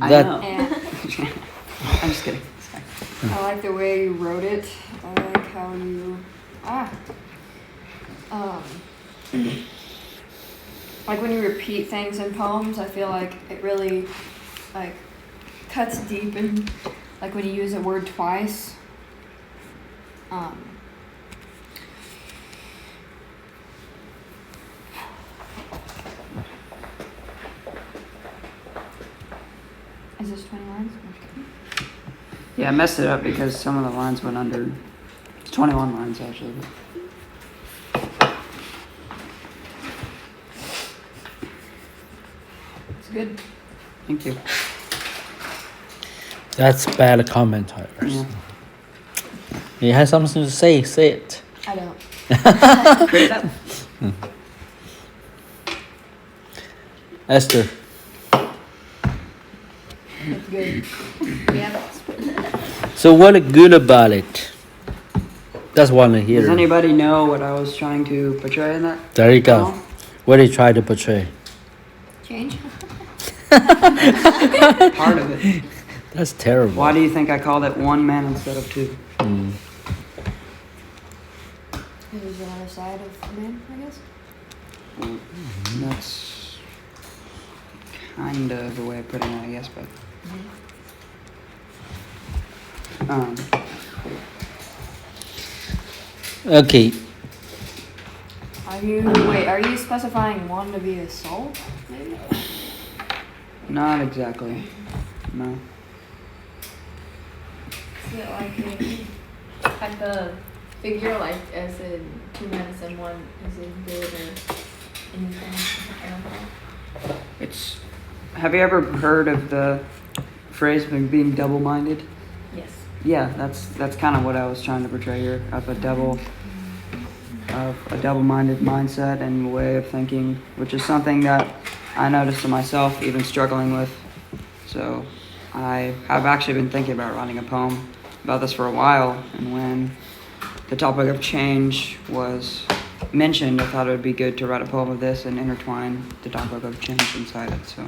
I That know. And I'm just kidding. Sorry. I like the way you wrote it. I like how you um like when you repeat things in poems, I feel like it really like cuts deep and like when you use a word twice. Is this 20 lines? Yeah, I messed it up because some of the lines went under. It's 21 lines actually. It's good. Thank you. that's bad commentators. Yeah. You have something to say it. I don't. Great up. Esther. It's good. Yeah. So what is good about it? That's what I hear. Does anybody know what I was trying to portray in that? There you go. poem? What do you try to portray? Change. Part of it. That's terrible. Why do you think I called it one man instead of two? There's another side of the man, I guess. Well, that's kind of a way of putting it, I guess, but. Okay. Are you specifying one to be a soul, maybe? Not exactly. No. Is it like a type of figure, like as in 2 minutes and one is in good or anything? I don't know. It's. Have you ever heard of the phrase of being double-minded? Yes. Yeah, that's kind of what I was trying to portray here, of a double-minded mindset and way of thinking, which is something that I noticed in myself, even struggling with. So I have actually been thinking about writing a poem about this for a while, and when the topic of change was mentioned, I thought it would be good to write a poem of this and intertwine the topic of change inside it. So.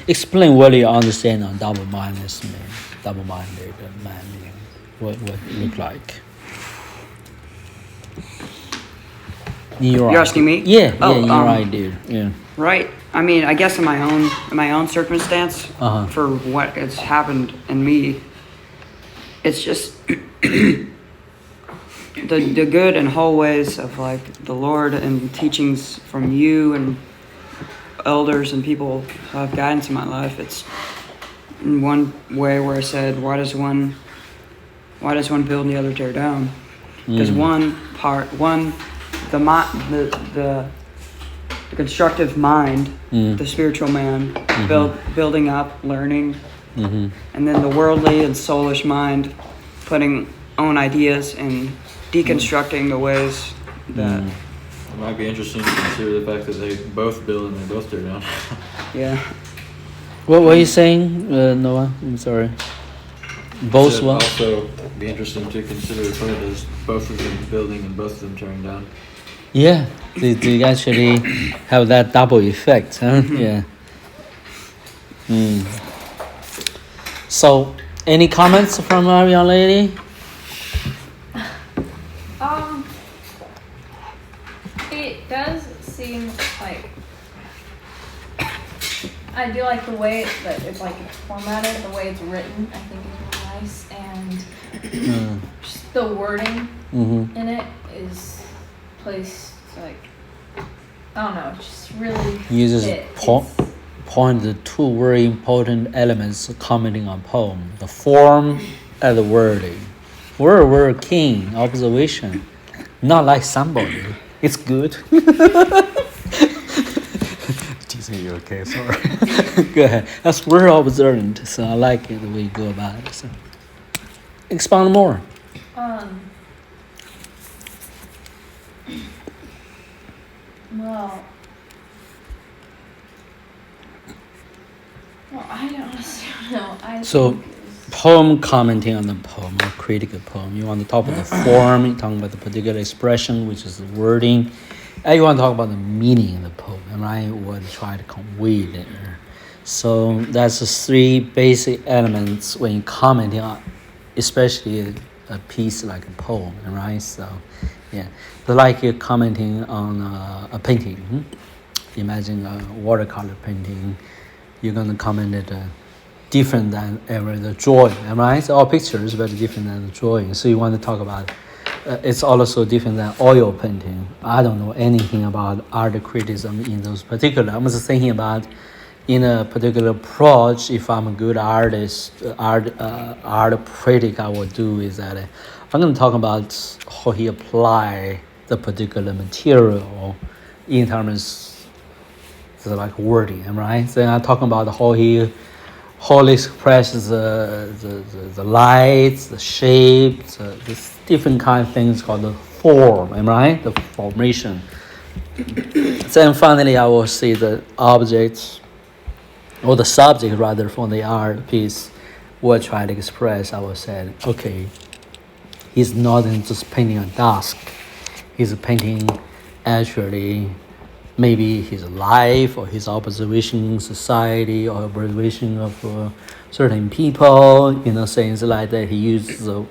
Explain what you understand on double-minded man. Double-minded man. What it look like? You're asking me? Yeah, Oh, you're right, dude. Yeah. Right. I mean, I guess in my own circumstance, Uh-huh. for what has happened in me, it's just the good and whole ways of like the Lord and teachings from you and elders and people who have guidance in my life. It's in one way where I said, why does one build and the other tear down? Because the constructive mind, the spiritual man, building up, learning, and then the worldly and soulish mind, putting own ideas and deconstructing the ways that. It might be interesting to consider the fact that they both build and they both tear down. Yeah. What were you saying, Noah? I'm sorry. Both It'd what? also be interesting to consider the point as both of them building and both of them tearing down. Yeah, they actually have that double effect, huh? Yeah. So, any comments from our young lady? It does seem like I do like the way that it's like it's formatted, the way it's written. I think is really nice, and just the wording in it is placed like I don't know, it's just really Uses it's- point the two very important elements commenting on poem: the form and the wording. We're king observation, not like somebody. It's good. Teasing you, okay? Sorry. Go ahead. That's we're observant, so I like it the way you go about it. So, expound more. Well, I honestly don't know. So, think it's- poem commenting on the poem or critical poem. You on the top of the form, you're talking about the particular expression, which is the wording, I want to talk about the meaning of the poem, right? What I try to convey there. So that's the three basic elements when you're commenting on, especially a piece like a poem, right? So, yeah, but like you're commenting on a painting. Imagine a watercolor painting. You're gonna comment it different than ever the drawing, right? It's all pictures, but different than the drawing. So you want to talk about. It's also different than oil painting. I don't know anything about art criticism in those particular. I'm just thinking about in a particular approach. If I'm a good artist, art critic, I will do is that I'm going to talk about how he apply the particular material in terms of like wording, right? Then I'm talking about how he expresses the lights, the shapes, this different kind of things called the form, right? The formation. Then finally, I will see the object, or the subject rather, from the art piece. What I try to express, I will say, okay, he's not just painting a dusk. He's painting actually maybe his life or his observation in society or observation of certain people, things like that. He uses a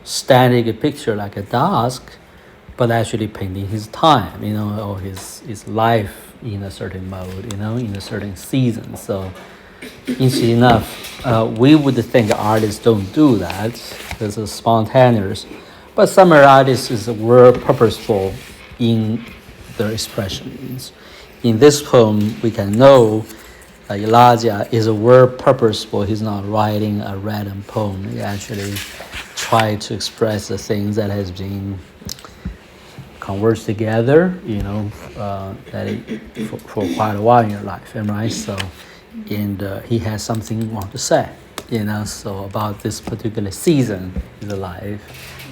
static picture like a dusk, but actually painting his time, or his life in a certain mode, in a certain season. So, interesting enough, we would think artists don't do that. This is spontaneous. But some artists were purposeful in their expressions. In this poem, we can know Elijah is a word purposeful. He's not writing a random poem. He actually tried to express the things that has been conversed together, for quite a while in your life, right? So, and he has something he wants to say, so about this particular season in the life.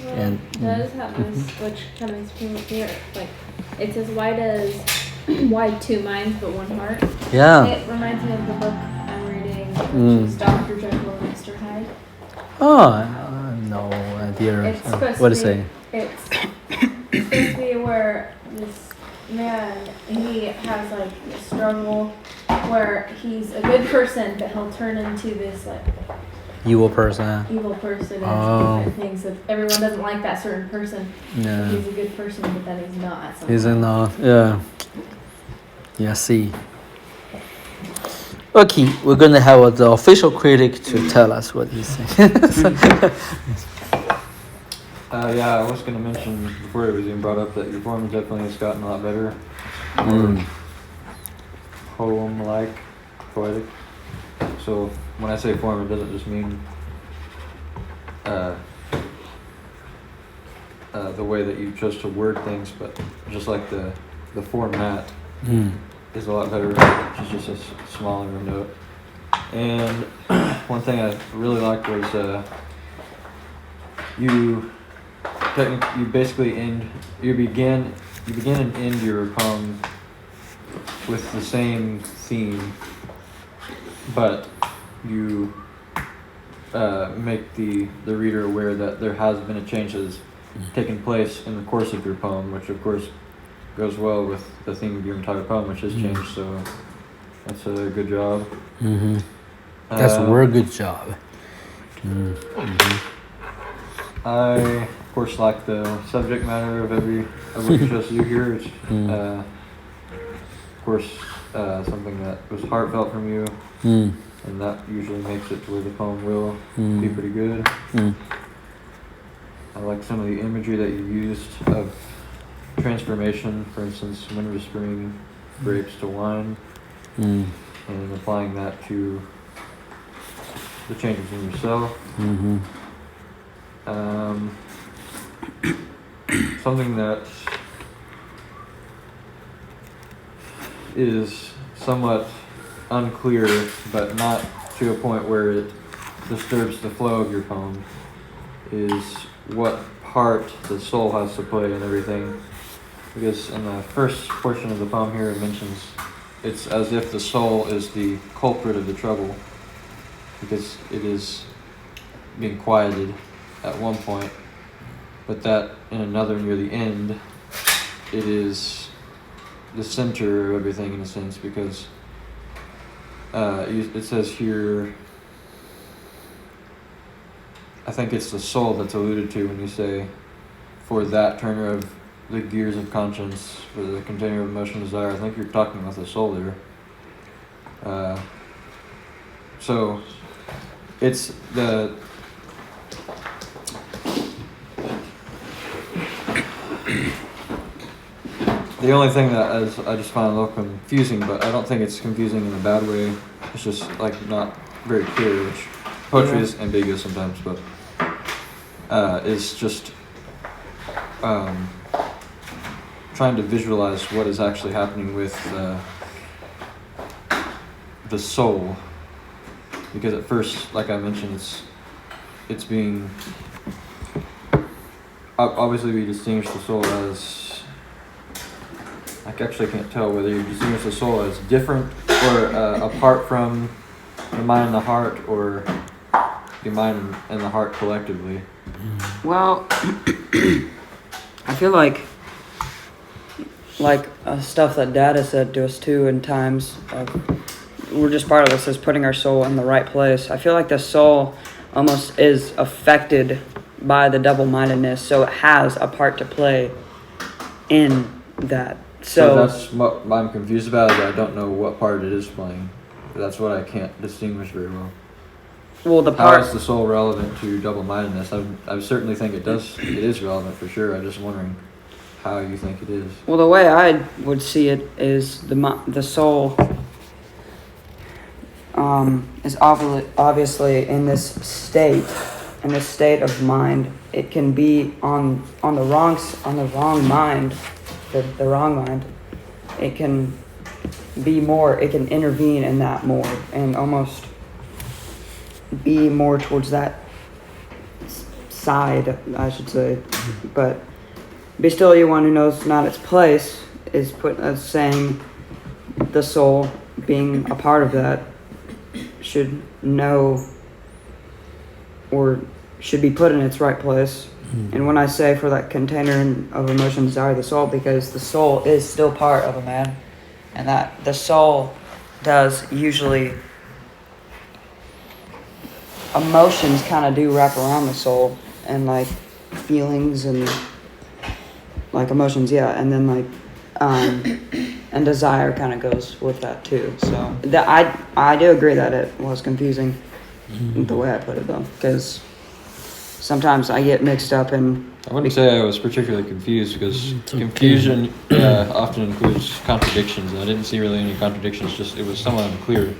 Well, And it does have this, which kind of came up here. Like, it says, why two minds but one heart? yeah. It reminds me of the book I'm reading, which is Dr. Jekyll and Mr. Hyde. Oh, no idea. It's supposed What to to be, say? It's supposed to be where this man, he has like a struggle where he's a good person, but he'll turn into this like Evil person. evil person and Oh. different things. If everyone doesn't like that certain person, Yeah. he's a good person, but then he's not. He's not. Yeah. Yeah. See. Okay, we're gonna have the official critic to tell us what he thinks. Yeah, I was going to mention before it was even brought up that your form definitely has gotten a lot better. More poem-like, poetic. So when I say form, it doesn't just mean the way that you chose to word things, but just like the format is a lot better, which is just a smaller note. And one thing I really liked was you basically you begin and end your poem with the same theme, but you make the reader aware that there has been a change that has taken place in the course of your poem, which of course goes well with the theme of your entire poem, which has changed. So that's a good job. That's a very good job. I, of course, like the subject matter of what you chose to do here. It's, of course, something that was heartfelt from you, and that usually makes it to where the poem will be pretty good. I like some of the imagery that you used of transformation, for instance, winter to spring, grapes to wine, and applying that to the changes in yourself. Something that is somewhat unclear, but not to a point where it disturbs the flow of your poem, is what part the soul has to play in everything. Because in the first portion of the poem here, it mentions it's as if the soul is the culprit of the trouble, because it is being quieted at one point, but that in another near the end, it is the center of everything in a sense, because it says here, I think it's the soul that's alluded to when you say, for that turner of the gears of conscience, for the container of emotion desire. I think you're talking about the soul there. So it's the only thing that is, I just find a little confusing, but I don't think it's confusing in a bad way. It's just like not very clear, which poetry is ambiguous sometimes, but is just trying to visualize what is actually happening with the soul, because at first, like I mentioned, it's being obviously we distinguish the soul as, I actually can't tell whether you distinguish the soul as different or apart from the mind and the heart, or the mind and the heart collectively. Well, I feel like stuff that Dad has said to us too in times of, we're just part of this, is putting our soul in the right place. I feel like the soul almost is affected by the double-mindedness, so it has a part to play in that. So that's what I'm confused about, is I don't know what part it is playing. That's what I can't distinguish very well. Well, the How part, is the soul relevant to double-mindedness? I certainly think it is relevant for sure. I'm just wondering how you think it is. well, the way I would see it is the soul is obviously in this state of mind. It can be on the wrong mind, the wrong mind. It can be more. It can intervene in that more and almost be more towards that side, I should say. But be still, you one who knows not its place is put as saying the soul being a part of that should know or should be put in its right place. And when I say for that container of emotion, desire, the soul, because the soul is still part of a man, and that the soul does usually, emotions kind of do wrap around the soul, and like feelings and like emotions, yeah, and then like and desire kind of goes with that too. So that I do agree that it was confusing the way I put it though, because sometimes I get mixed up in. I wouldn't say I was particularly confused, because confusion often includes contradictions, and I didn't see really any contradictions. Just it was somewhat unclear.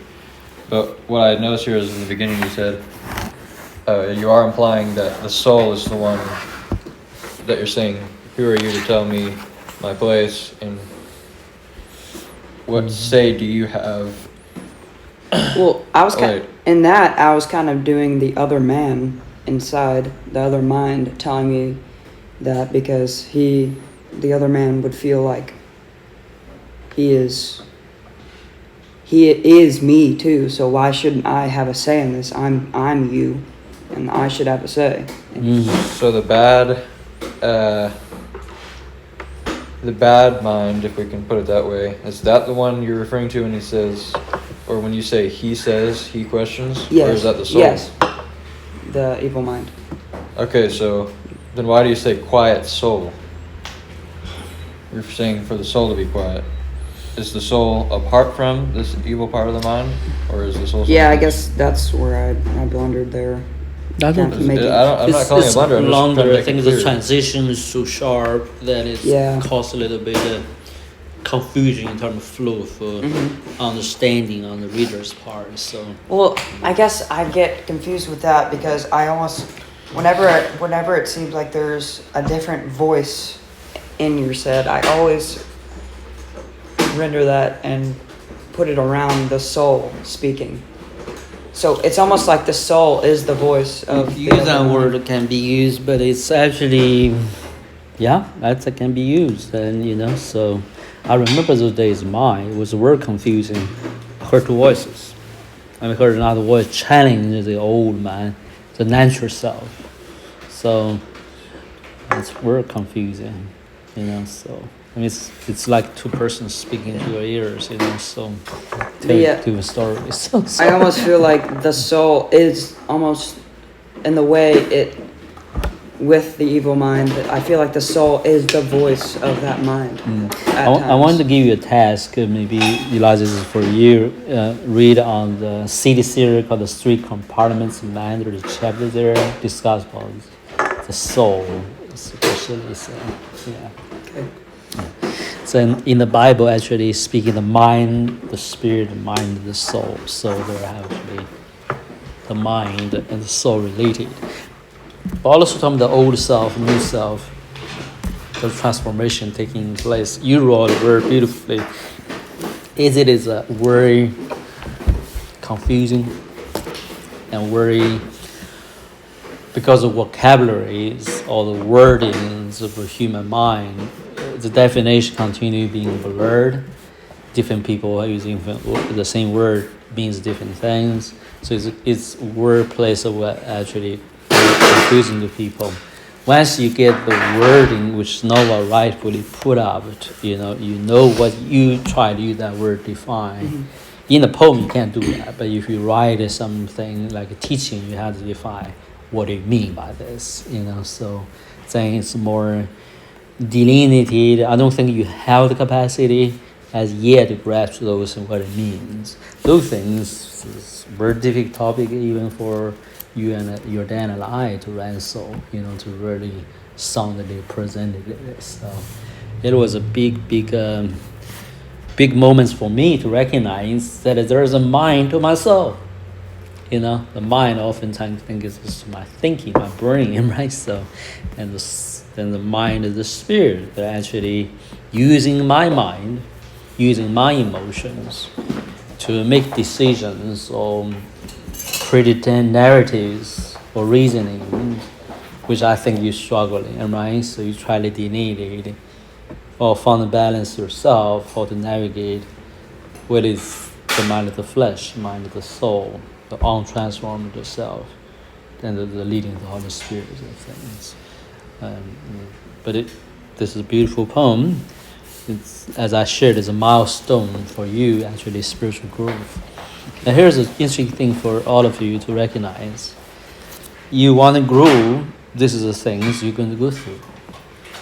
But what I noticed here is in the beginning you said you are implying that the soul is the one that you're saying, who are you to tell me my place, and what say do you have? Well, I was kind in that I was kind of doing the other man inside, the other mind telling me that, because the other man would feel like he is me too, so why shouldn't I have a say in this? I'm you, and I should have a say. So the bad mind, if we can put it that way, is that the one you're referring to when he says, or when you say he says, he questions? Yes. Or is that the soul? Yes. The evil mind. Okay, so then why do you say quiet soul? You're saying for the soul to be quiet. Is the soul apart from this evil part of the mind, or is the soul? Yeah, I guess that's where I blundered there. I don't. Can't make it- I'm not calling it a blunder. I'm just trying to longer. I make think it the clear. transition is so sharp that it's caused a little bit of confusion in terms of flow for understanding on the reader's part. So Well, I guess I get confused with that because I almost, whenever it seems like there's a different voice in your set, I always render that and put it around the soul speaking. So it's almost like the soul is the voice of the use other that one. word can be used, but it's actually, yeah, that can be used, and so. I remember those days. Mine was very confusing. I heard two voices. I heard another voice challenge the old man, the natural self. So it's very confusing, So I mean, it's like two persons speaking to your ears, you know. So Yeah. to a story. So I almost feel like the soul is almost in the way it with the evil mind. I feel like the soul is the voice of that mind. I want to give you a task. Maybe Elijah, this is for you. Read on the CD series called "The Three Compartments of Man." There's a chapter there discuss about the soul, especially. So, yeah. Okay. So in the Bible, actually speaking, the mind, the spirit, the mind, the soul. So they're actually the mind and the soul related. But also talking about the old self, new self, the transformation taking place. You wrote the word beautifully. It is a very confusing and very, because of vocabularies or the wordings of the human mind, the definition continue being blurred. Different people are using the same word means different things. So it's word place of what actually confusing to people. Once you get the wording which Noah rightfully put up, you know what you try to use that word define. Mm-hmm. In the poem you can't do that, but if you write something like a teaching, you have to define what do you mean by this, you know. So saying it's more delineated. I don't think you have the capacity as yet to grasp those and what it means. Those things is very difficult topic even for you and your dad and I to wrestle, you know, to really soundly present it. So it was a big moments for me to recognize that there is a mind to my soul. You know, the mind oftentimes think is just my thinking, my brain, right? So, and then the mind is the spirit that actually using my mind, using my emotions to make decisions or predetermined narratives or reasoning, which I think you're struggling, right? So you try to delineate or find a balance yourself, how to navigate what is the mind of the flesh, mind of the soul, the untransformed self, and the leading of the Holy Spirit of things. But this is a beautiful poem. It's, as I shared, is a milestone for you, actually, spiritual growth. And here's an interesting thing for all of you to recognize. You want to grow, this is the things you're going to go through.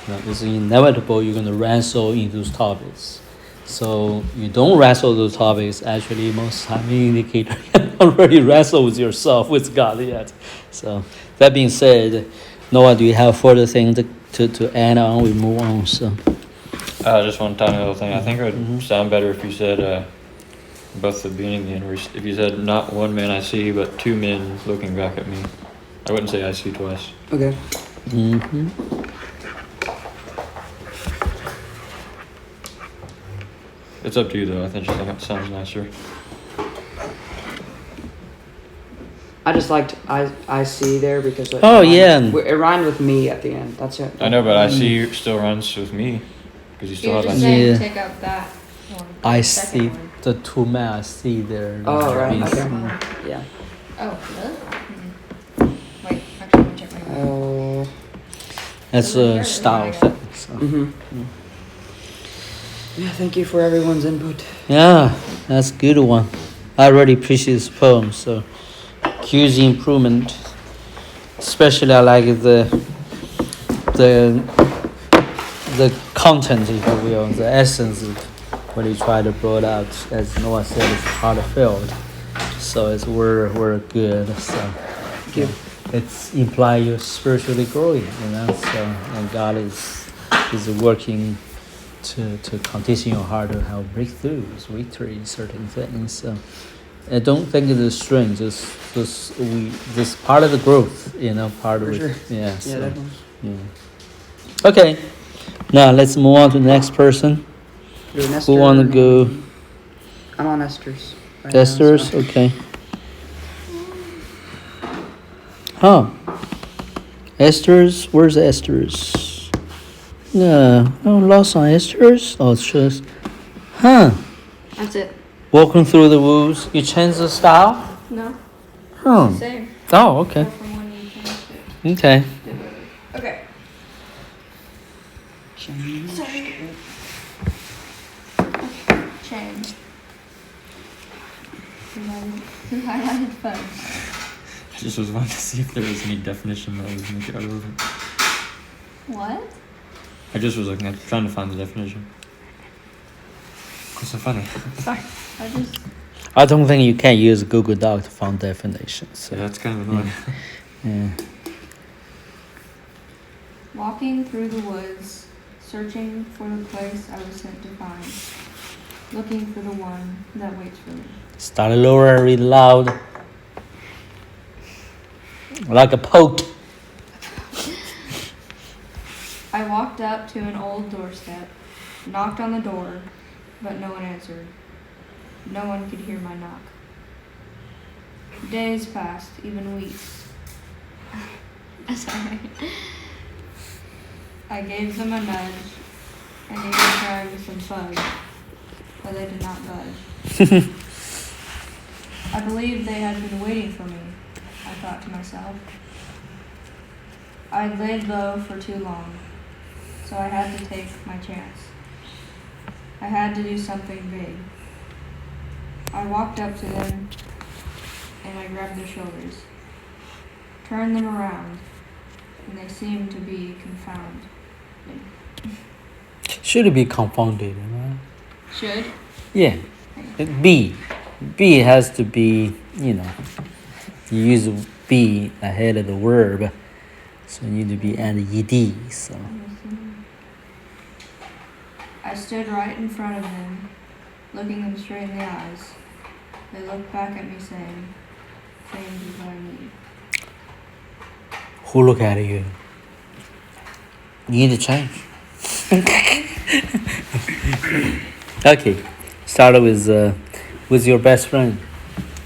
You know, it's inevitable you're going to wrestle into those topics. So you don't wrestle those topics, actually most time you indicate you haven't already wrestled with yourself, with God yet. So that being said, Noah, do you have further things to add on? We move on. So just one tiny little thing. I think it would sound better if you said both the beginning and the end. If you said, not one man I see, but two men looking back at me. I wouldn't say I see twice. Okay. Mm-hmm. It's up to you though. I think it sounds nicer. I just liked I see there because it it rhymed with me at the end. That's it. I know, but I see still runs with me because you still You're have just that. saying Yeah. take out that one. I the second see one. the two men I see there. Oh, right, means- okay. Yeah. Oh, really? Wait, actually, let me check my notes. Oh. That's a style thing. So. Mm-hmm. Yeah. Thank you for everyone's input. Yeah, that's a good one. I really appreciate this poem. So, huge improvement. Especially, I like the content, if you will, the essence of what you try to bring out. As Noah said, it's heartfelt. So it's we're good. So Thank you. it's imply you're spiritually growing, you know. So and God is working to condition your heart to have breakthroughs, victories, certain things. So I don't think it is strange. This part of the growth, you know, part For of sure. it. Yeah. Yeah, So, definitely. yeah. Okay. Now let's move on to the next person. You're Who want to go? I'm on Esther's. Right now, Esther's, so- okay. Huh. Esther's, where's Esther's? No, lost on Esther's. Oh, it's just, huh. That's it. Walking through the woods. You changed the style? No? Huh. Same. Oh, okay. From one you changed it. Okay. Okay. Shiny. Sorry. Who highlighted fudge? I just was wanting to see if there was any definition that would make it relevant. What? I just was looking at trying to find the definition. What's so funny? Sorry. I don't think you can use Google Doc to find definitions. So. Yeah, that's kind of annoying. Yeah. Walking through the woods, searching for the place I was sent to find, looking for the one that waits for me. Start lower, read loud. Like a poke. I walked up to an old doorstep, knocked on the door, but no one answered. No one could hear my knock. Days passed, even weeks. Sorry. I gave them a nudge and even tried with some fudge, but they did not budge. I believed they had been waiting for me, I thought to myself. I'd laid low for too long, so I had to take my chance. I had to do something big. I walked up to them and I grabbed their shoulders, turned them around, and they seemed to be confounded. Should it be confounded? Right? Should? Yeah. B. B has to be, you use be ahead of the verb. So you need to be add ed. So. I stood right in front of them, looking them straight in the eyes. They looked back at me saying, "Change is what I need." Who look at you? You need to change. Okay. Start with your best friend,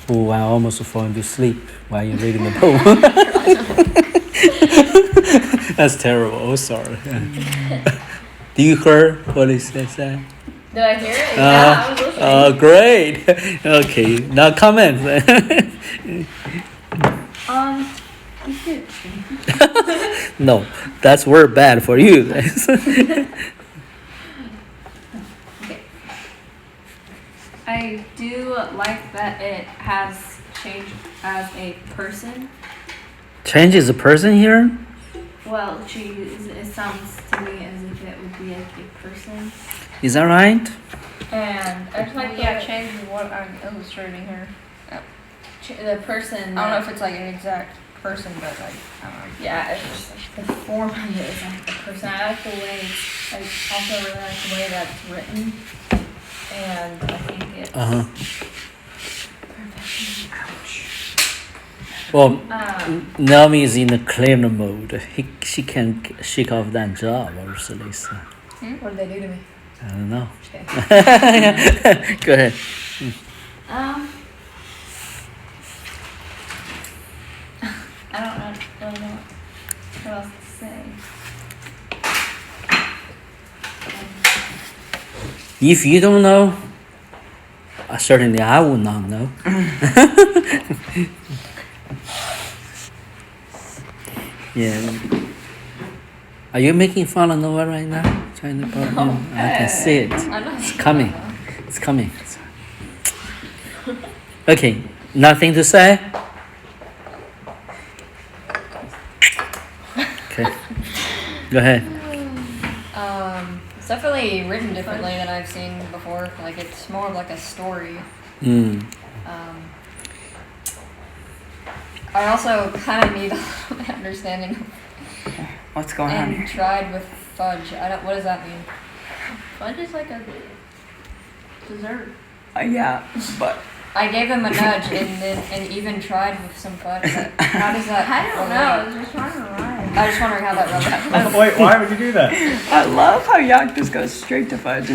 who I almost falling to sleep while you're reading the poem. That's terrible. Oh, sorry. Do you hear what he says? Did I hear it? Yeah, I was listening. Oh, great. Okay, now comment. You should. No, that's word bad for you guys. Okay. I do like that it has changed as a person. Change is a person here? Well, it sounds to me as if it would be like a person. Is that right? And I just like change is what I'm illustrating here. the person. I don't know if it's like an exact person, but like, I don't know. Yeah, it's just like the form of it is like the person. I like the way it's, I also really like the way that it's written. And I think it's Well, Naomi is in a cleaner mode. She can shake off that job, obviously. So. What did they do to me? I don't know. Okay. Go ahead. I don't really know what else to say. If you don't know, certainly I would not know. Yeah. Are you making fun of Noah right now? Trying to put him? I can see it. It's coming. It's coming. Okay. Nothing to say? Okay. Go ahead. It's definitely written differently than I've seen before. Like, it's more of like a story. I also kind of need understanding. What's going on? And tried with fudge. What does that mean? Fudge is like a dessert. Yeah, but I gave him a nudge and even tried with some fudge. But how does that? I don't know. I was just trying to rhyme. I was just wondering how that relates. Wait, why would you do that? I love how Yak just goes straight to fudge.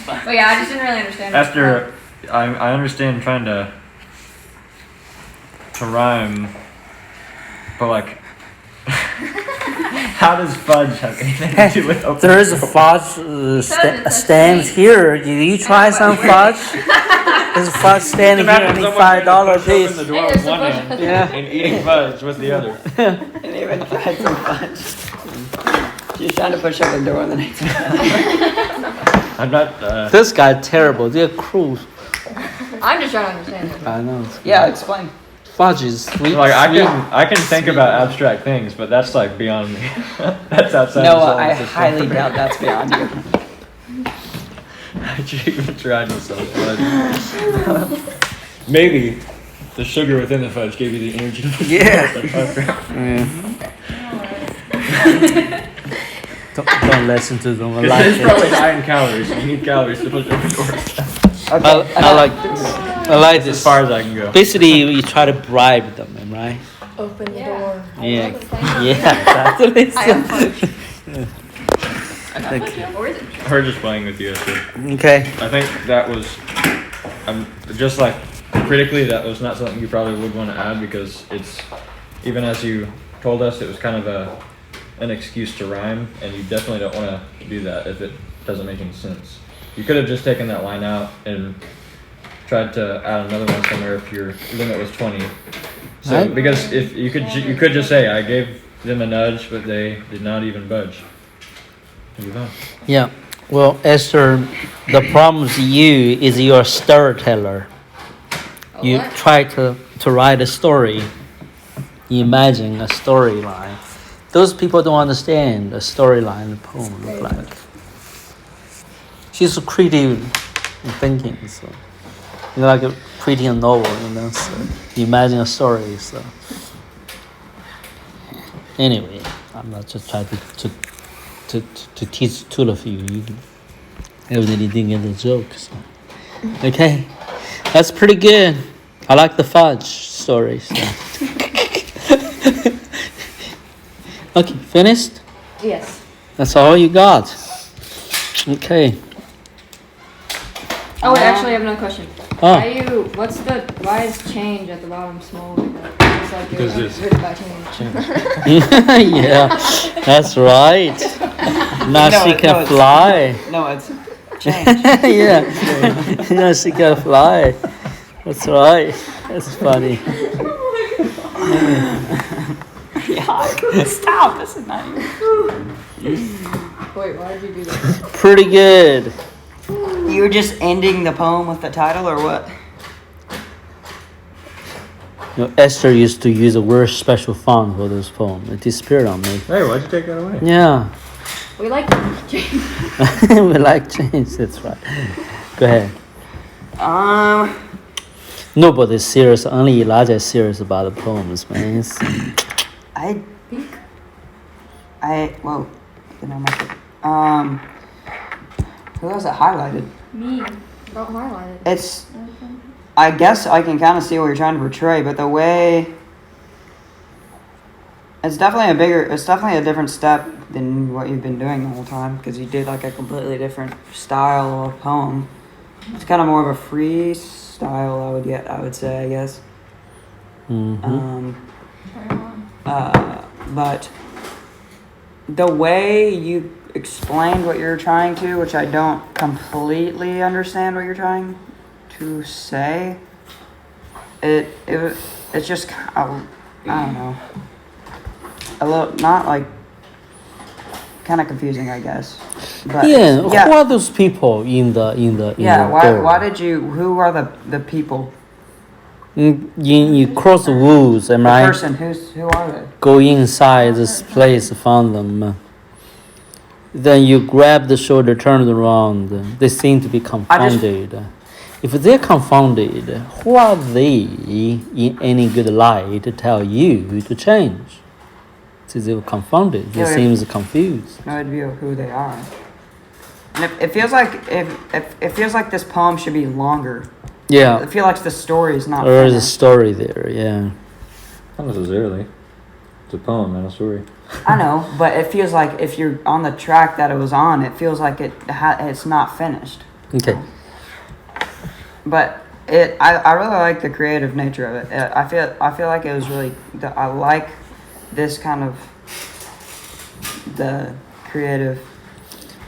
But yeah, I just didn't really understand. After I understand trying to rhyme, but like, how does fudge have anything to do with open There is a door? fudge stand here. Did you try some fudge? There's a fudge stand here, only $5 piece. The door with one hand Yeah. and eating fudge with the other. And even tried some fudge. She's trying to push open the door on the next one. I'm not. This guy terrible. They're cruel. I'm just trying to understand it. I know. Yeah, explain. Fudge is sweet. Like sweet. I can think about abstract things, but that's like beyond me. That's outside. No, the solar I system. highly doubt that's beyond you. I even tried to sell fudge. Maybe the sugar within the fudge gave you the energy to Yeah. Don't listen to them. I like It's it. probably high in calories. You need calories to push open doors. Okay. I like this. I like As this. far as I can go. Basically, you try to bribe them, right? Open the Yeah. door. Yeah. love it, thank you. Yeah, exactly. I am Fudge. Or is it? We're just playing with you. Esther. Okay. I think that was, just like critically, that was not something you probably would want to add because it's, even as you told us, it was kind of an excuse to rhyme, and you definitely don't want to do that if it doesn't make any sense. You could have just taken that line out and tried to add another one somewhere if your limit was 20. So Right. because if you could just say I gave them a nudge, but they did not even budge. Move on. Yeah. Well, Esther, the problem with you is you're a storyteller. You what? try to write a story. You imagine a storyline. Those people don't understand the storyline the poem look like. She's so creative in thinking, so you know, like a pretty novel, so you imagine a story, so anyway, I'm not just trying to teach two of you. You evidently didn't get the joke, so okay. That's pretty good. I like the fudge story. So. Okay, finished? Yes. That's all you got. Okay. Oh, wait, actually, I have another question. Oh. Why is change at the bottom small like that? It's like Because you're it's- written by change. Yeah, that's right. Now No, she no, can it's- fly. No, it's change. Yeah. Now she can fly. That's right. That's funny. Yeah, stop. This is not even. Wait, why did you do that? Pretty good. You were just ending the poem with the title, or what? You know, Esther used to use a very special font for this poem. It disappeared on me. Hey, why'd you take that away? Yeah. We like change. We like change. That's right. Go ahead. Nobody's serious. Only Elijah is serious about the poems, man. Whoa. Did I mess up? Who has it highlighted? Me. Don't highlight it. It's, I guess I can kind of see what you're trying to portray, but the way, it's definitely a different step than what you've been doing the whole time, because you did like a completely different style of poem. It's kind of more of a freestyle, I would say, I guess. Mm-hmm. But the way you explained what you're trying to, which I don't completely understand what you're trying to say, it's just I don't know, a little, not like, kind of confusing, I guess. But Yeah. Who are those people in the yeah. door? Who are the people? You cross the woods, am The I? person who are they? Go inside this place, found them. Then you grab the shoulder, turn around. They seem to be confounded. If they're confounded, who are they in any good light to tell you to change? So they were confounded. They Yeah, seems confused. No idea who they are. And it feels like this poem should be longer. Yeah, I feel like the story is not. there is a finished. story there. Yeah. Not necessarily. It's a poem, not a story. I know, but it feels like if you're on the track that it was on, it feels like it's not finished. Okay. But I really like the creative nature of it. I feel like it was really. I like this kind of the creative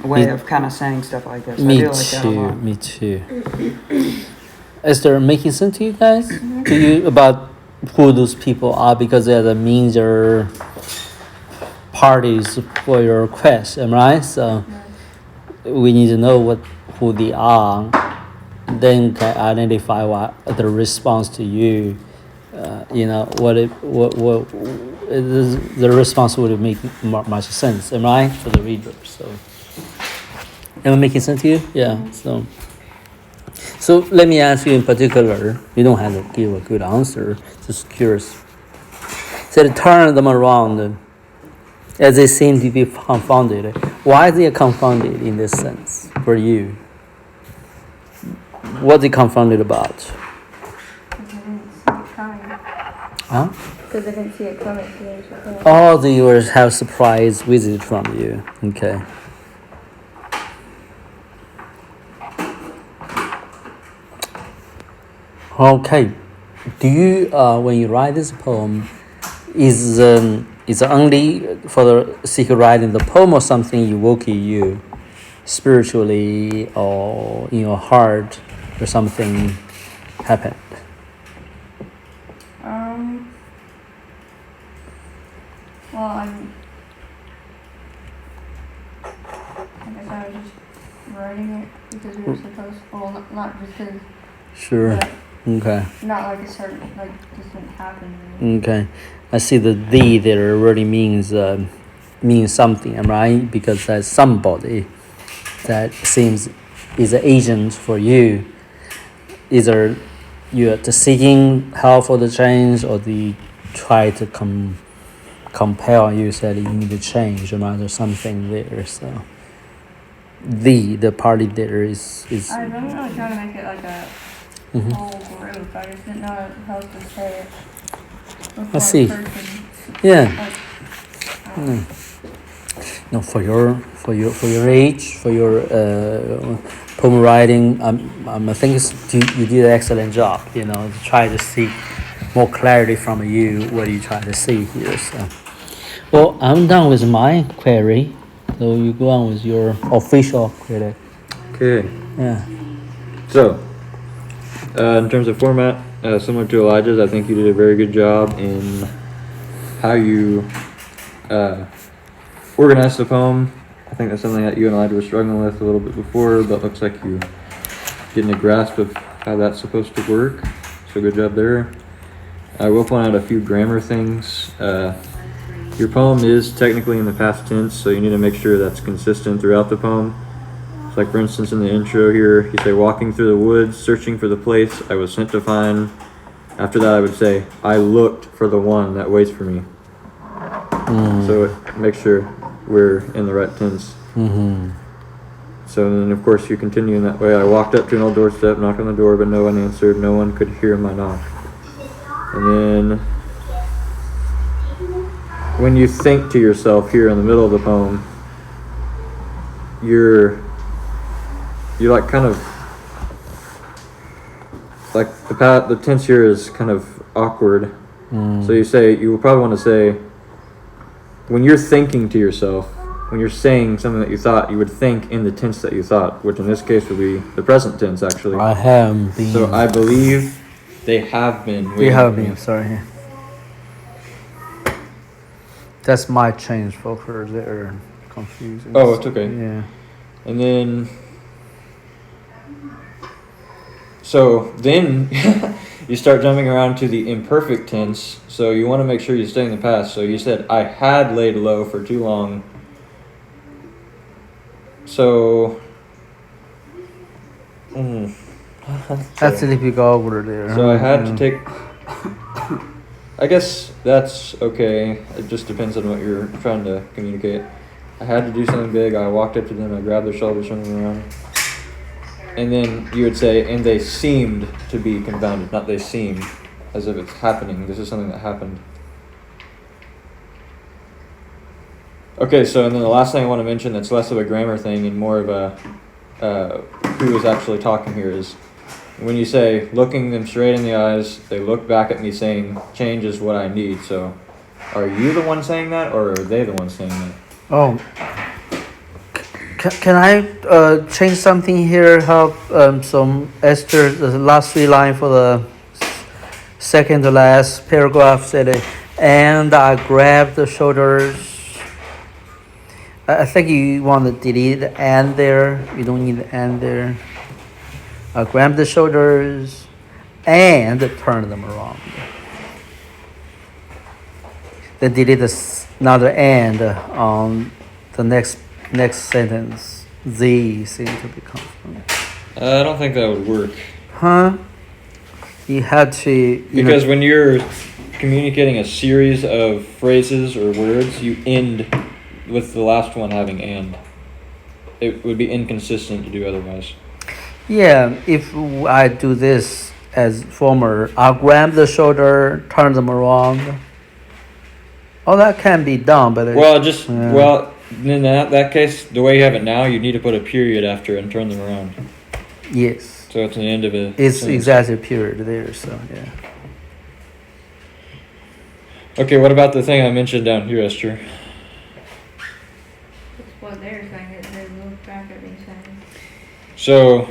way Me- of kind of saying stuff like this. I Me do like that a too. lot. Me too. Is there making sense to you guys? To you about who those people are because they're the major parties for your quest, am I right? So we need to know who they are, then can identify what the response to you. The response would make much sense, am I, for the reader? So, am I making sense to you? Yeah. So let me ask you in particular. You don't have to give a good answer. Just curious. So turn them around, as they seem to be confounded. Why are they confounded in this sense for you? What are they confounded about? Huh? Because I didn't see it coming. All they were have surprise visit from you. Okay. Okay. Do you when you write this poem, is only for the sake of writing the poem or something evoking you spiritually or in your heart or something happened? Well, I guess I was just writing it because we were supposed. Well, not because. Sure. But Okay. not like a certain just didn't happen. Really. Okay. I see the "thee" there really means something, am I right? Because there's somebody that seems is an agent for you. Either you are seeking help for the change, or they try to compel you, said you need to change, or there's something there. So the party there is. I wasn't really trying to make it like a whole group. I just didn't know how else to say it. With I see. person. Yeah. Like, No, for your age, for your poem writing, I think you did an excellent job. To try to seek more clarity from you what you try to see here. So, well, I'm done with my query. So you go on with your official query. Okay. Yeah. So, in terms of format, similar to Elijah's, I think you did a very good job in how you organized the poem. I think that's something that you and Elijah were struggling with a little bit before, but looks like you getting a grasp of how that's supposed to work. So good job there. I will point out a few grammar things. Your poem is technically in the past tense, so you need to make sure that's consistent throughout the poem. It's like, for instance, in the intro here, you say, walking through the woods, searching for the place I was sent to find. After that, I would say, I looked for the one that waits for me. So make sure we're in the right tense. So then, of course, you continue in that way. I walked up to an old doorstep, knocked on the door, but no one answered. No one could hear my knock. And then, when you think to yourself here in the middle of the poem, you're like kind of like the tense here is kind of awkward. So you will probably want to say, when you're thinking to yourself, when you're saying something that you thought, you would think in the tense that you thought, which in this case would be the present tense, actually. I have been. So I believe they have been. We have been. Sorry. That's my change for her. They're confusing. Oh, it's okay. Yeah. And then, so then you start jumping around to the imperfect tense. So you want to make sure you stay in the past. So you said, I had laid low for too long. So, That's a typical word there. so I had to take, I guess that's okay. It just depends on what you're trying to communicate. I had to do something big. I walked up to them. I grabbed their shoulders, turned them around. And then you would say, and they seemed to be confounded. Not they seemed, as if it's happening. This is something that happened. Okay, so and then the last thing I want to mention that's less of a grammar thing and more of a who is actually talking here is when you say, looking them straight in the eyes, they look back at me saying, change is what I need. So are you the one saying that, or are they the one saying that? Oh, can I change something here? Help some Esther, the last three lines for the second to last paragraph said, and I grabbed the shoulders. I think you want to delete the and there. You don't need the and there. Grab the shoulders and turn them around. Then delete another and on the next sentence. They seem to be consonant. I don't think that would work. Huh? You had to. Because when you're communicating a series of phrases or words, you end with the last one having and. It would be inconsistent to do otherwise. Yeah, if I do this as former, I'll grab the shoulder, turn them around. Oh, that can be done, but Well, in that case, the way you have it now, you need to put a period after it and turn them around. yes, So it's an end of a it's sentence. exactly a period there. So yeah. Okay, what about the thing I mentioned down here, Esther? That's what they're saying. It they look back at me saying. So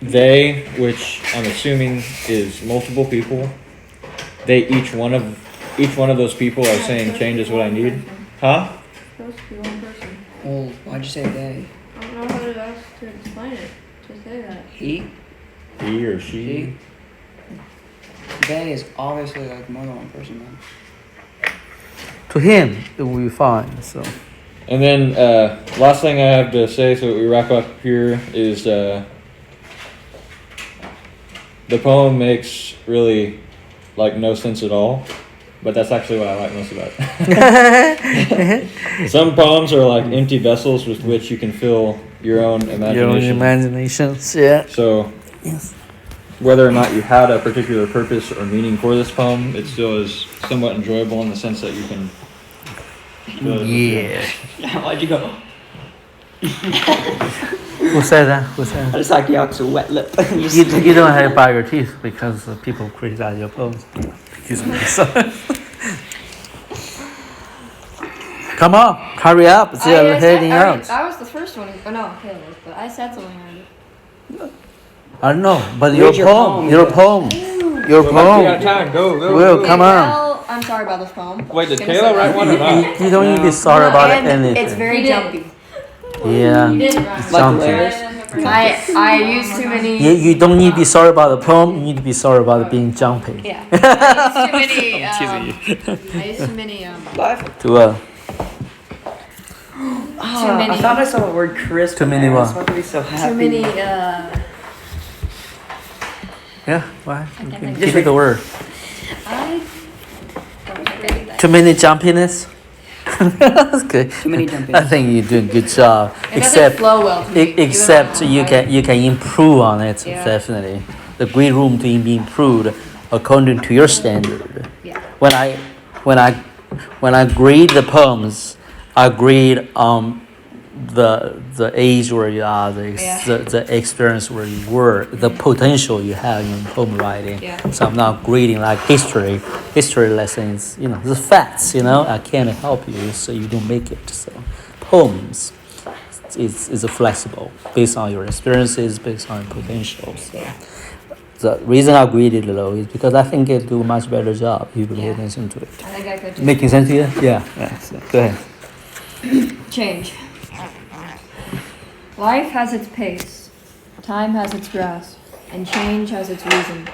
they, which I'm assuming is multiple people, they each one of those people are saying change is what I need. Huh? Supposed to be one person. Well, why'd you say they? I don't know how to ask to explain it. To say that. He? He or she. They is obviously like more than one person, man. To him, it will be fine. So And then last thing I have to say, so we wrap up here, is the poem makes really like no sense at all, but that's actually what I like most about it. Some poems are like empty vessels with which you can fill your own imagination. your own imaginations, yeah. So Yes. whether or not you had a particular purpose or meaning for this poem, it still is somewhat enjoyable in the sense that you can. Yeah. Why'd you go? Who said that? Who said I that? just like Yuck's wet lip. You don't have to bite your teeth because people criticize your poems. Come on, hurry up! They're heading out. I was the first one. Oh no, Caleb, but I said something already. I don't know, but Read your your poem, poem, your yes. poem, your poem. time. Go. Will, Okay, come on. well, I'm sorry about this poem. Wait, did Just gonna Taylor say write that. one or not? You don't need to be sorry about And anything. It's very He did. jumpy. Yeah. You didn't write Like it. Something. layers. I used too many. You don't need to be sorry about the poem. You need to be sorry about it being jumpy. Yeah. I used too many. Live. To Ah, many. I thought I saw the word crisp. Too many and I was what? about to be so happy. Too many. yeah, why? think Give just me the word. I. Too many jumpiness. That's good. Too many jumping. I think you're doing a good job. It doesn't flow well to me. Except you can improve on it, Yeah. definitely. The grade room to be improved according to your standard. Yeah. When I grade the poems, I grade the age where you are, the experience where you were, the potential you have in poem writing. Yeah. So I'm not grading like history lessons, the facts, I can't help you, so you don't make it. So poems is flexible based on your experiences, based on your potential. So the reason I graded low is because I think it do a much better job if you pay attention to it. I think I could. Making sense to you? Yeah. So, go ahead. Change. Life has its pace, time has its grasp, and change has its reason.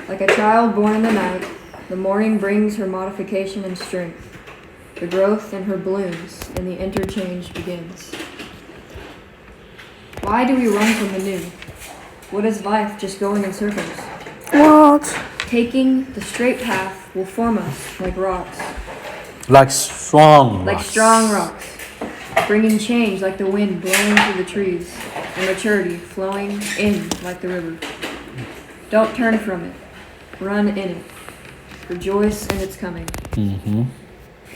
Like a child born in the night, the morning brings her modification and strength. The growth in her blooms, and the interchange begins. Why do we run from the new? What is life just going in circles? What? Taking the straight path will form us like rocks. Like strong Like rocks. strong rocks, bringing change like the wind blowing through the trees, and maturity flowing in like the river. Don't turn from it, run in it, rejoice in its coming. Mm-hmm.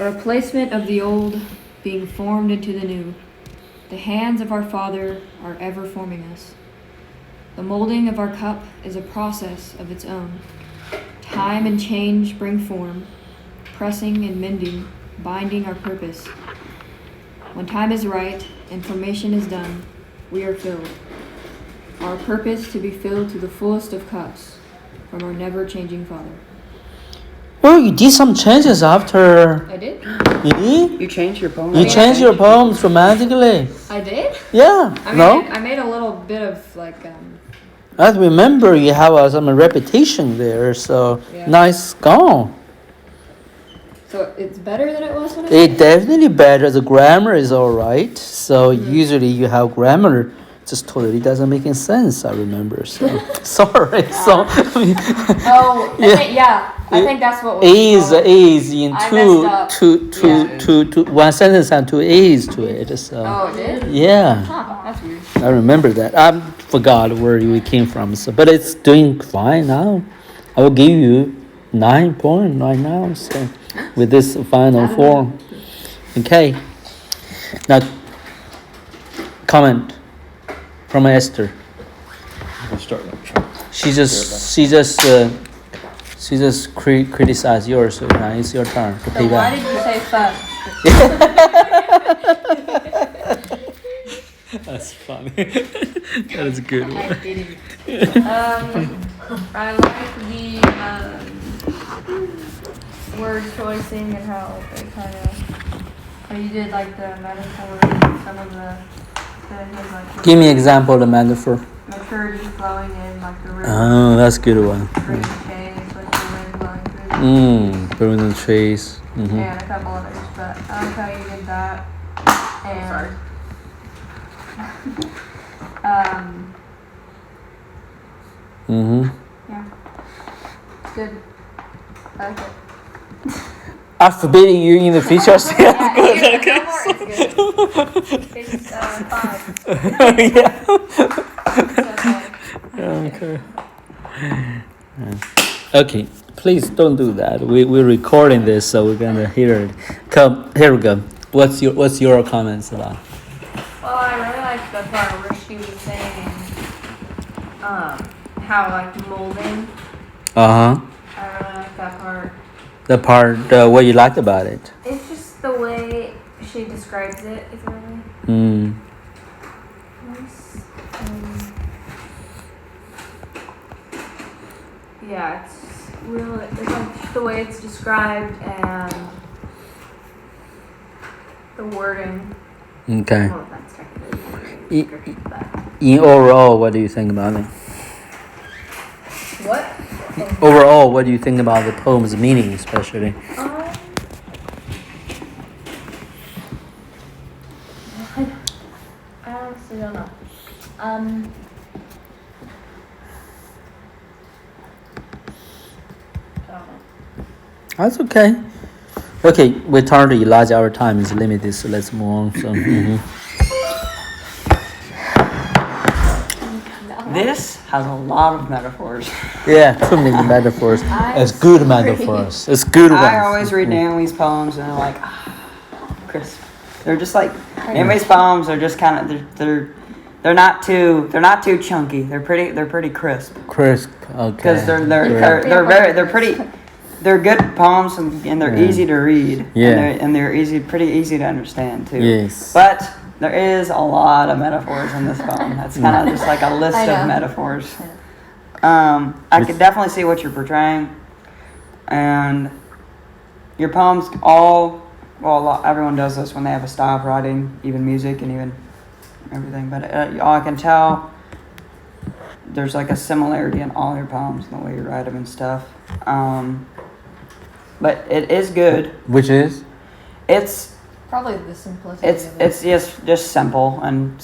A replacement of the old being formed into the new. The hands of our Father are ever forming us. The molding of our cup is a process of its own. Time and change bring form, pressing and mending, binding our purpose. When time is right and formation is done, we are filled. Our purpose to be filled to the fullest of cups from our never-changing Father. Well, you did some changes after. I did. You did? You changed your poem. You changed your poems dramatically. I did. Yeah. I mean, No? I made a little bit of like. I remember you have some repetition there, so Yeah. nice gone. So it's better than it was when I. It definitely better. The grammar is all right. So usually you have grammar just totally doesn't make any sense. I remember. So sorry. So Oh, Yeah. yeah. I think that's what was is wrong. in I two messed up. two two Yeah. two one sentence and two A's to it. So Oh, it did. yeah. Huh, that's weird. I remember that. I forgot where you came from. So, but it's doing fine now. I will give you 9 point right now. So, with this final form. Okay. Now, comment from Esther. We'll start that. She just criticized yours. So now it's your turn to So pick why up. did you say fun? That's funny. That is a good one. I didn't. I like the word choicing and how they kind of how you did like the metaphors and some of the his like Give me example of the metaphor. maturity flowing in like the river, Oh, that's a good one. green shades like the wind blowing through, Burn the trees. Mm-hmm. and a couple others. But I like how you did that. And Mm-hmm. yeah, it's good. I like it. I'm forbidding you in the future. So Yeah, that's good. no more, it's good. It's 5. Yeah. It's okay. Okay. Okay. Please don't do that. We're recording this, so we're gonna hear it. Come, here we go. What's your comments about? Well, I really like the part where she was saying, how like molding. Uh huh. I really like that part. The part what you liked about it. It's just the way she describes it is really Mm. nice. Yeah, it's really, it's like just the way it's described and the wording. Okay. Well, that's technically wording, Y- but In overall, what do you think about it? what? Overall, what do you think about the poem's meaning, especially? I honestly don't know. I don't know. That's okay. Okay, we turn to Elijah. Our time is limited, so let's move on. So, This has a lot of metaphors. yeah, too many metaphors. It's good metaphors. It's good ones. I always read Naomi's poems and they're like, crisp. They're just like Naomi's poems are just kind of they're not too chunky. They're pretty crisp Crisp. Okay. because they're good poems and they're easy to read. Yeah. and they're pretty easy to understand too. Yes. But there is a lot of metaphors in this poem. That's kind of just like a list I know. of metaphors. I could definitely see what you're portraying, and your poems everyone does this when they have a style of writing, even music and even everything. But I can tell there's like a similarity in all your poems and the way you write them and stuff. But it is good. Which is? It's Probably the simplicity of it. it's just simple and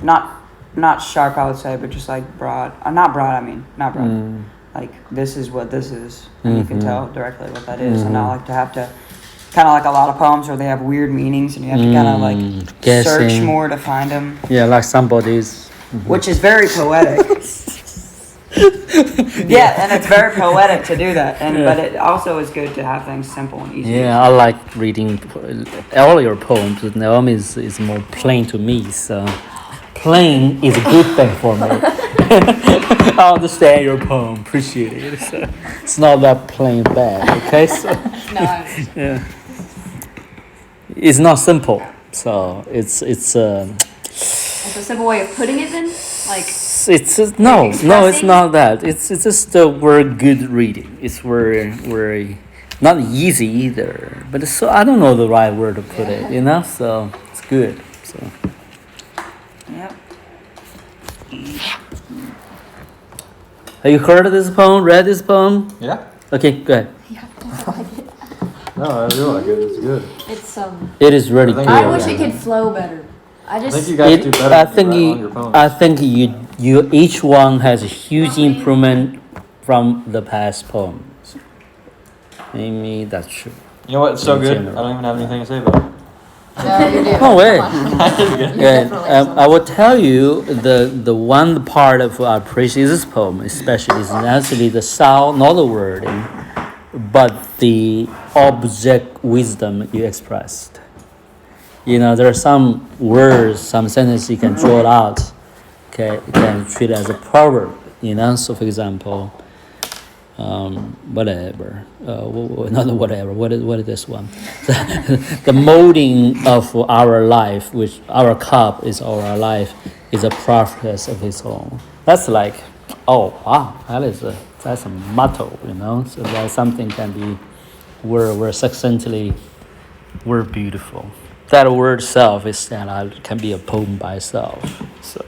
not sharp, I would say, but just like broad. Not broad. I mean, not broad. Mm. Like this is what this is, and you can Mhm. tell directly what that is. And I like to have to kind of like a lot of poems where they have weird meanings, and you have to kind of like search Guessing. more to find them, Yeah, like somebody's. which is very poetic. Yeah, and it's very poetic to do that, but it also is good to have things simple and easy. Yeah, I like reading all your poems. But Naomi is more plain to me, so plain is a good thing for me. I understand your poem, appreciate it. So it's not that plain bad, okay? So yeah, it's not simple. So it's It's a simple way of putting it then? Like, no, it's expressing? not that. It's just we're good reading. It's very not easy either, but it's so I don't know the right word to put it, you know. So it's good. So Yep. have you heard of this poem? Read this poem? Yeah. Okay, go ahead. No, I really like it. It's good. It's It is really I good. think I wish it could flow better. I I think just you guys do better. I when think you write you, longer poems. I think you each one has a huge improvement from the past poems. Maybe that's true. You know what? It's so in good. general. I don't even have anything to say about it. no, you do. No way. Come on. Yeah, I will tell you the one part of I appreciate this poem especially is actually the sound, not the wording, but the object wisdom you expressed. You know, there are some words, some sentences you can draw it out. Okay, you can treat it as a proverb. You know, so for example, whatever, not whatever. What is this one? The molding of our life, which our cup is our life, is a process of its own. That's like, oh wow, that's a motto, you know. So that something can be, we're succinctly, we're beautiful. That word self is that can be a poem by itself. So.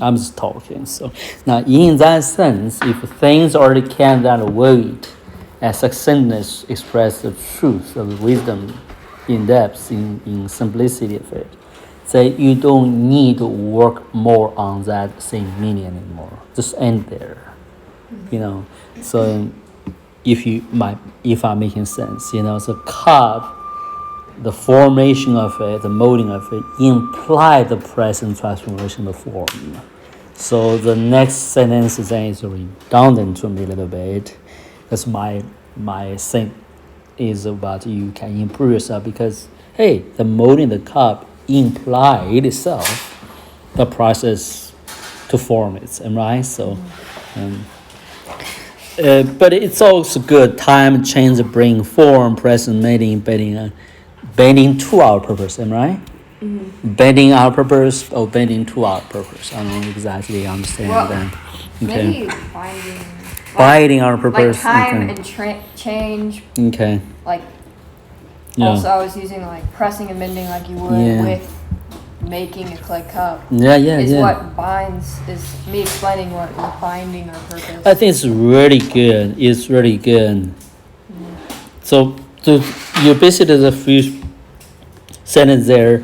I'm just talking. So now, in that sense, if things already carry that weight, as succinctness express the truth of wisdom in depth, in simplicity of it, say you don't need to work more on that same meaning anymore. Just end there. You know. So if I'm making sense, you know, so cup, the formation of it, the molding of it, imply the present transformation of form. So the next sentence then is redundant to me a little bit, because my thing is about you can improve yourself because hey, the molding the cup implied itself the process to form it, right? So. But it's also good. Time, change, bring form, present, mating, bending to our purpose, am I right? Mm-hmm. Bending our purpose or bending to our purpose. I don't exactly understand Well, that. Maybe finding Binding our purpose. like time okay. and change. Okay. Like Yeah. also, I was using like pressing and bending like you would Yeah. with making a clay cup. Yeah. Is what binds, is me explaining what we're binding our purpose. I think it's really good. It's really good. So you basically the first sentence there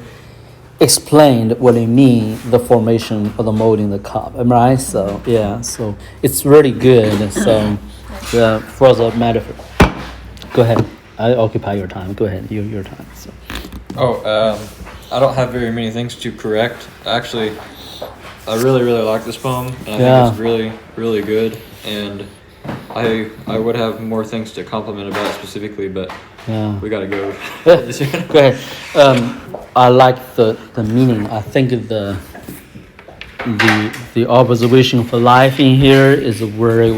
explained what it means, the formation of the molding the cup. Am I right? So yeah, so it's really good. So for the metaphor, go ahead. I occupy your time. Go ahead. Your time. So. I don't have very many things to correct. Actually, I really like this poem, and I think it's really, really good. And I would have more things to compliment about it specifically, but Yeah. we gotta go. Go ahead. I like the meaning. I think the observation for life in here is very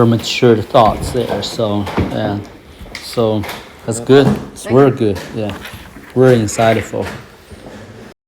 matured thoughts there. So yeah, so that's good. It's very good. Yeah, very insightful.